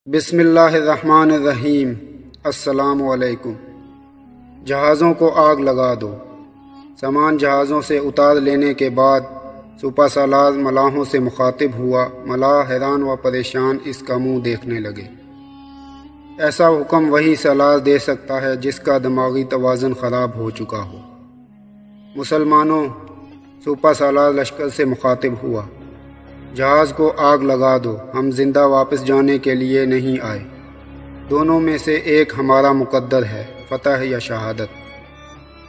بسم اللہ الرحمن الرحیم۔ السلام علیکم۔ جہازوں کو آگ لگا دو۔ سامان جہازوں سے اتار لینے کے بعد سپہ سالار ملاحوں سے مخاطب ہوا۔ ملاح حیران و پریشان اس کا منہ دیکھنے لگے۔ ایسا حکم وہی سالار دے سکتا ہے جس کا دماغی توازن خراب ہو چکا ہو۔ مسلمانوں، سپہ سالار لشکر سے مخاطب ہوا، جہاز کو آگ لگا دو، ہم زندہ واپس جانے کے لیے نہیں آئے۔ دونوں میں سے ایک ہمارا مقدر ہے، فتح یا شہادت۔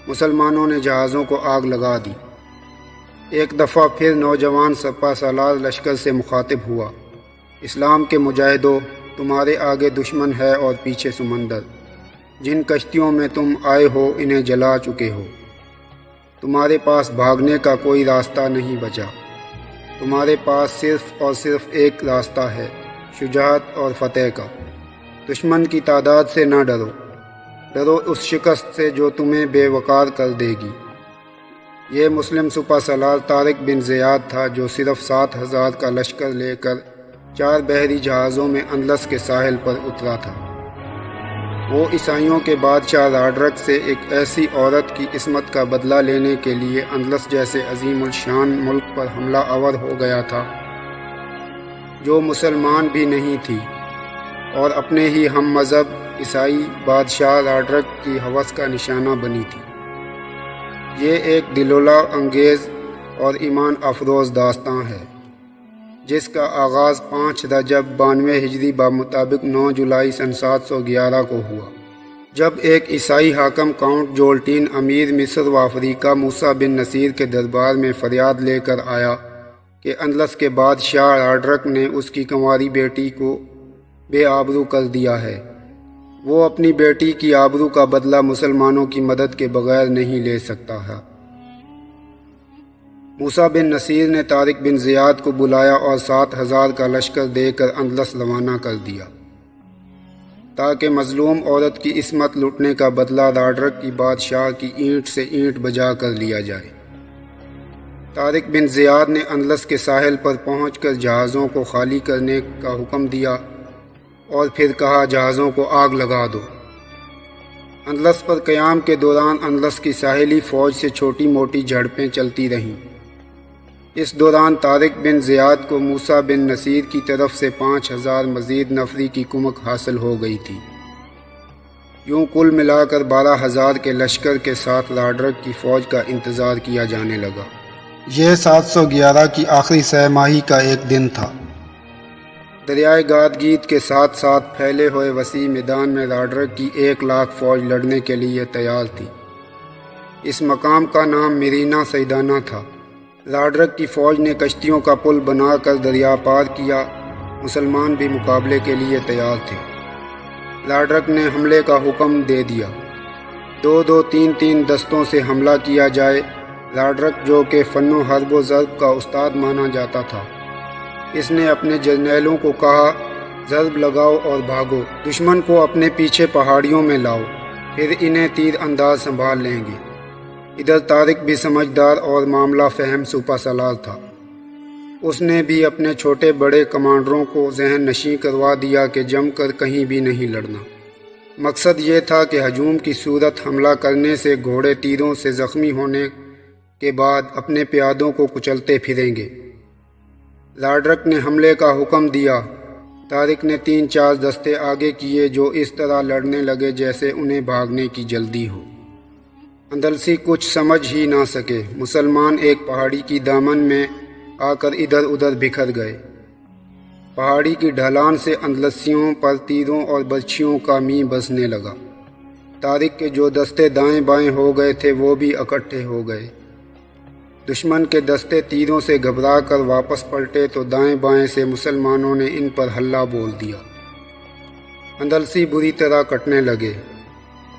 مسلمانوں نے جہازوں کو آگ لگا دی۔ ایک دفعہ پھر نوجوان سپہ سالار لشکر سے مخاطب ہوا، اسلام کے مجاہدوں، تمہارے آگے دشمن ہے اور پیچھے سمندر۔ جن کشتیوں میں تم آئے ہو انہیں جلا چکے ہو۔ تمہارے پاس بھاگنے کا کوئی راستہ نہیں بچا۔ تمہارے پاس صرف اور صرف ایک راستہ ہے، شجاعت اور فتح کا۔ دشمن کی تعداد سے نہ ڈرو، ڈرو اس شکست سے جو تمہیں بے وقار کر دے گی۔ یہ مسلم سپہ سالار طارق بن زیاد تھا جو صرف 7,000 کا لشکر لے کر 4 بحری جہازوں میں اندلس کے ساحل پر اترا تھا۔ وہ عیسائیوں کے بادشاہ راڈرک سے ایک ایسی عورت کی عصمت کا بدلہ لینے کے لیے اندلس جیسے عظیم الشان ملک پر حملہ آور ہو گیا تھا جو مسلمان بھی نہیں تھی اور اپنے ہی ہم مذہب عیسائی بادشاہ راڈرک کی ہوس کا نشانہ بنی تھی۔ یہ ایک دلہلا انگیز اور ایمان افروز داستان ہے جس کا آغاز 5 رجب 92 ہجری بمطابق 9 جولائی سن 711 کو ہوا، جب ایک عیسائی حاکم کاؤنٹ جولٹین امیر مصر و افریقہ موسیٰ بن نصیر کے دربار میں فریاد لے کر آیا کہ اندلس کے بادشاہ راڈرک نے اس کی کنواری بیٹی کو بے آبرو کر دیا ہے۔ وہ اپنی بیٹی کی آبرو کا بدلہ مسلمانوں کی مدد کے بغیر نہیں لے سکتا ہے۔ موسیٰ بن نصیر نے طارق بن زیاد کو بلایا اور 7,000 کا لشکر دے کر اندلس روانہ کر دیا تاکہ مظلوم عورت کی عصمت لوٹنے کا بدلہ راڈرک کی بادشاہ کی اینٹ سے اینٹ بجا کر لیا جائے۔ طارق بن زیاد نے اندلس کے ساحل پر پہنچ کر جہازوں کو خالی کرنے کا حکم دیا اور پھر کہا، جہازوں کو آگ لگا دو۔ اندلس پر قیام کے دوران اندلس کی ساحلی فوج سے چھوٹی موٹی جھڑپیں چلتی رہیں۔ اس دوران طارق بن زیاد کو موسیٰ بن نصیر کی طرف سے 5,000 مزید نفری کی کمک حاصل ہو گئی تھی۔ یوں کل ملا کر 12,000 کے لشکر کے ساتھ راڈرک کی فوج کا انتظار کیا جانے لگا۔ یہ 711 کی آخری سہ ماہی کا ایک دن تھا۔ دریائے گادگیت کے ساتھ ساتھ پھیلے ہوئے وسیع میدان میں راڈرک کی 1,00,000 فوج لڑنے کے لیے تیار تھی۔ اس مقام کا نام مرینا سیدانہ تھا۔ راڈرک کی فوج نے کشتیوں کا پل بنا کر دریا پار کیا۔ مسلمان بھی مقابلے کے لیے تیار تھے۔ راڈرک نے حملے کا حکم دے دیا، 2-2 3-3 دستوں سے حملہ کیا جائے۔ راڈرک جو کہ فن و حرب و ضرب کا استاد مانا جاتا تھا، اس نے اپنے جرنیلوں کو کہا، ضرب لگاؤ اور بھاگو، دشمن کو اپنے پیچھے پہاڑیوں میں لاؤ، پھر انہیں تیر انداز سنبھال لیں گے۔ ادھر طارق بھی سمجھدار اور معاملہ فہم سپہ سالار تھا۔ اس نے بھی اپنے چھوٹے بڑے کمانڈروں کو ذہن نشیں کروا دیا کہ جم کر کہیں بھی نہیں لڑنا۔ مقصد یہ تھا کہ ہجوم کی صورت حملہ کرنے سے گھوڑے تیروں سے زخمی ہونے کے بعد اپنے پیادوں کو کچلتے پھریں گے۔ راڈرک نے حملے کا حکم دیا۔ طارق نے 3-4 دستے آگے کیے جو اس طرح لڑنے لگے جیسے انہیں بھاگنے کی جلدی ہو۔ اندلسی کچھ سمجھ ہی نہ سکے۔ مسلمان ایک پہاڑی کی دامن میں آ کر ادھر ادھر بکھر گئے۔ پہاڑی کی ڈھلان سے اندلسیوں پر تیروں اور برچھیوں کا میں برسنے لگا۔ طارق کے جو دستے دائیں بائیں ہو گئے تھے وہ بھی اکٹھے ہو گئے۔ دشمن کے دستے تیروں سے گھبرا کر واپس پلٹے تو دائیں بائیں سے مسلمانوں نے ان پر حلہ بول دیا۔ اندلسی بری طرح کٹنے لگے۔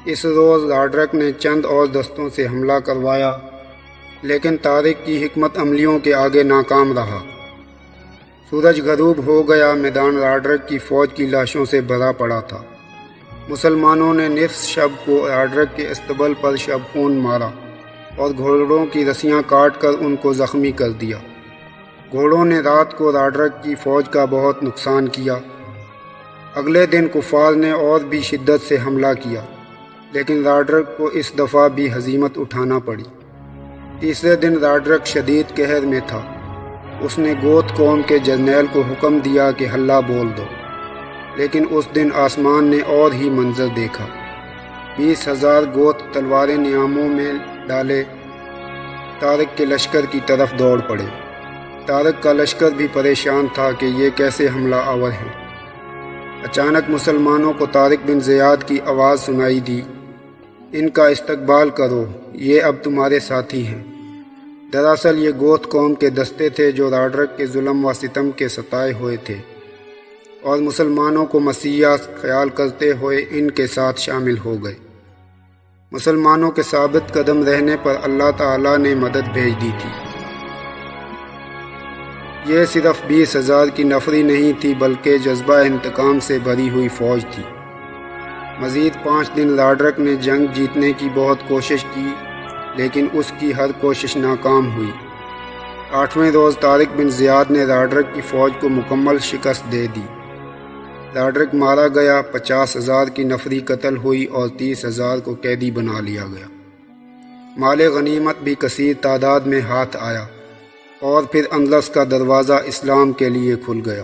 اس روز راڈرک نے چند اور دستوں سے حملہ کروایا لیکن طارق کی حکمت عملیوں کے آگے ناکام رہا۔ سورج غروب ہو گیا۔ میدان راڈرک کی فوج کی لاشوں سے بھرا پڑا تھا۔ مسلمانوں نے نصف شب کو راڈرک کے استبل پر شب خون مارا اور گھوڑوں کی رسیاں کاٹ کر ان کو زخمی کر دیا۔ گھوڑوں نے رات کو راڈرک کی فوج کا بہت نقصان کیا۔ اگلے دن کفار نے اور بھی شدت سے حملہ کیا، لیکن راڈرک کو اس دفعہ بھی ہزیمت اٹھانا پڑی۔ تیسرے دن راڈرک شدید قہر میں تھا۔ اس نے گوت قوم کے جرنیل کو حکم دیا کہ حلہ بول دو، لیکن اس دن آسمان نے اور ہی منظر دیکھا۔ 20,000 گوت تلواریں نیاموں میں ڈالے طارق کے لشکر کی طرف دوڑ پڑے۔ طارق کا لشکر بھی پریشان تھا کہ یہ کیسے حملہ آور ہیں۔ اچانک مسلمانوں کو طارق بن زیاد کی آواز سنائی دی، ان کا استقبال کرو، یہ اب تمہارے ساتھی ہیں۔ دراصل یہ گوت قوم کے دستے تھے جو راڈرک کے ظلم و ستم کے ستائے ہوئے تھے، اور مسلمانوں کو مسیحا خیال کرتے ہوئے ان کے ساتھ شامل ہو گئے۔ مسلمانوں کے ثابت قدم رہنے پر اللہ تعالیٰ نے مدد بھیج دی تھی۔ یہ صرف 20,000 کی نفری نہیں تھی، بلکہ جذبہ انتقام سے بھری ہوئی فوج تھی۔ مزید 5 دن راڈرک نے جنگ جیتنے کی بہت کوشش کی، لیکن اس کی ہر کوشش ناکام ہوئی۔ 8ویں روز طارق بن زیاد نے راڈرک کی فوج کو مکمل شکست دے دی۔ راڈرک مارا گیا، 50,000 کی نفری قتل ہوئی اور 30,000 کو قیدی بنا لیا گیا۔ مال غنیمت بھی کثیر تعداد میں ہاتھ آیا، اور پھر اندلس کا دروازہ اسلام کے لیے کھل گیا۔